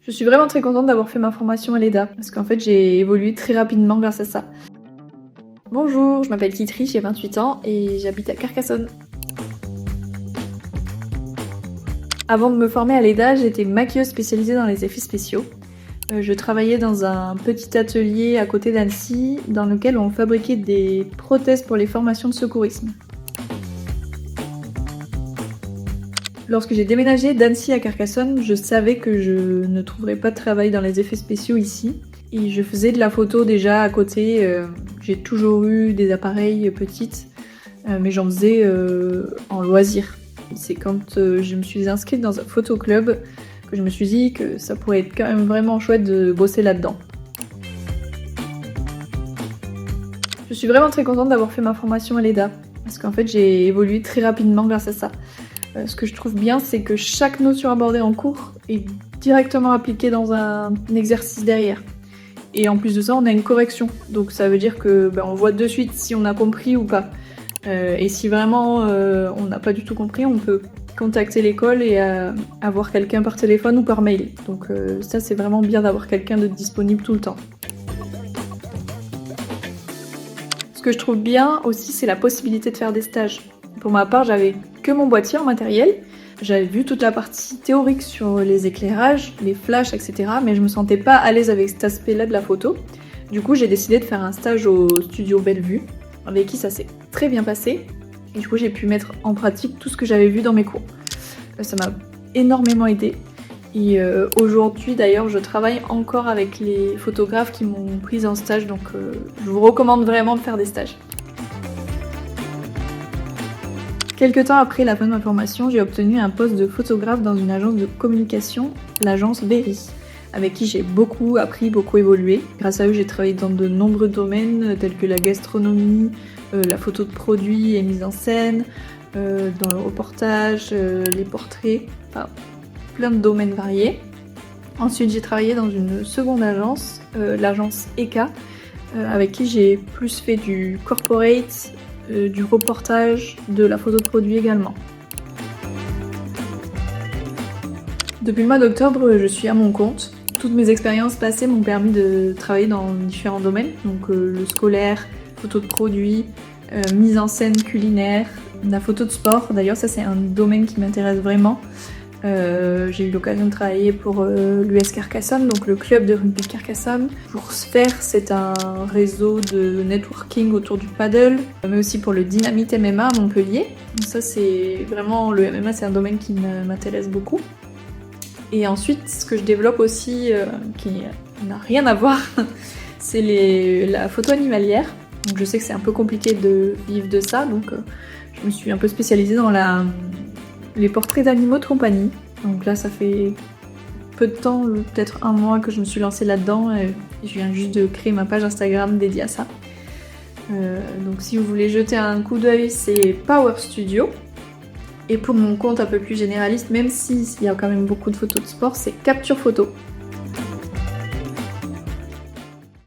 Je suis vraiment très contente d'avoir fait ma formation à l'EDA, parce qu'en fait j'ai évolué très rapidement grâce à ça. Bonjour, je m'appelle Kitri, j'ai 28 ans et j'habite à Carcassonne. Avant de me former à l'EDA, j'étais maquilleuse spécialisée dans les effets spéciaux. Je travaillais dans un petit atelier à côté d'Annecy, dans lequel on fabriquait des prothèses pour les formations de secourisme. Lorsque j'ai déménagé d'Annecy à Carcassonne, je savais que je ne trouverais pas de travail dans les effets spéciaux ici. Et je faisais de la photo déjà à côté. J'ai toujours eu des appareils petites, mais j'en faisais en loisir. C'est quand je me suis inscrite dans un photoclub que je me suis dit que ça pourrait être quand même vraiment chouette de bosser là-dedans. Je suis vraiment très contente d'avoir fait ma formation à l'EDA, parce qu'en fait j'ai évolué très rapidement grâce à ça. Ce que je trouve bien, c'est que chaque notion abordée en cours est directement appliquée dans un exercice derrière. Et en plus de ça, on a une correction. Donc ça veut dire que on voit de suite si on a compris ou pas. Et si vraiment on n'a pas du tout compris, on peut contacter l'école et avoir quelqu'un par téléphone ou par mail. Donc ça, c'est vraiment bien d'avoir quelqu'un de disponible tout le temps. Ce que je trouve bien aussi, c'est la possibilité de faire des stages. Pour ma part, j'avais que mon boîtier en matériel. J'avais vu toute la partie théorique sur les éclairages, les flashs, etc. Mais je me sentais pas à l'aise avec cet aspect-là de la photo. Du coup, j'ai décidé de faire un stage au studio Bellevue, avec qui ça s'est très bien passé. Et du coup, j'ai pu mettre en pratique tout ce que j'avais vu dans mes cours. Ça m'a énormément aidée. Et aujourd'hui, d'ailleurs, je travaille encore avec les photographes qui m'ont prise en stage. Donc, je vous recommande vraiment de faire des stages. Quelques temps après la fin de ma formation, j'ai obtenu un poste de photographe dans une agence de communication, l'agence Berry, avec qui j'ai beaucoup appris, beaucoup évolué. Grâce à eux, j'ai travaillé dans de nombreux domaines tels que la gastronomie, la photo de produits et mise en scène, dans le reportage, les portraits, enfin plein de domaines variés. Ensuite, j'ai travaillé dans une seconde agence, l'agence ECA, avec qui j'ai plus fait du corporate, du reportage, de la photo de produit également. Depuis le mois d'octobre, je suis à mon compte. Toutes mes expériences passées m'ont permis de travailler dans différents domaines, donc le scolaire, photo de produit, mise en scène culinaire, la photo de sport. D'ailleurs, ça c'est un domaine qui m'intéresse vraiment. J'ai eu l'occasion de travailler pour l'US Carcassonne, donc le club de rugby Carcassonne. Pour Sphère, c'est un réseau de networking autour du paddle, mais aussi pour le Dynamite MMA à Montpellier. Donc ça, c'est vraiment, le MMA, c'est un domaine qui m'intéresse beaucoup. Et ensuite, ce que je développe aussi, qui n'a rien à voir, c'est la photo animalière. Donc je sais que c'est un peu compliqué de vivre de ça, donc je me suis un peu spécialisée dans les portraits d'animaux de compagnie. Donc là, ça fait peu de temps, peut-être un mois que je me suis lancée là-dedans et je viens juste de créer ma page Instagram dédiée à ça. Donc si vous voulez jeter un coup d'œil, c'est Power Studio. Et pour mon compte un peu plus généraliste, même s'il y a quand même beaucoup de photos de sport, c'est Capture Photo.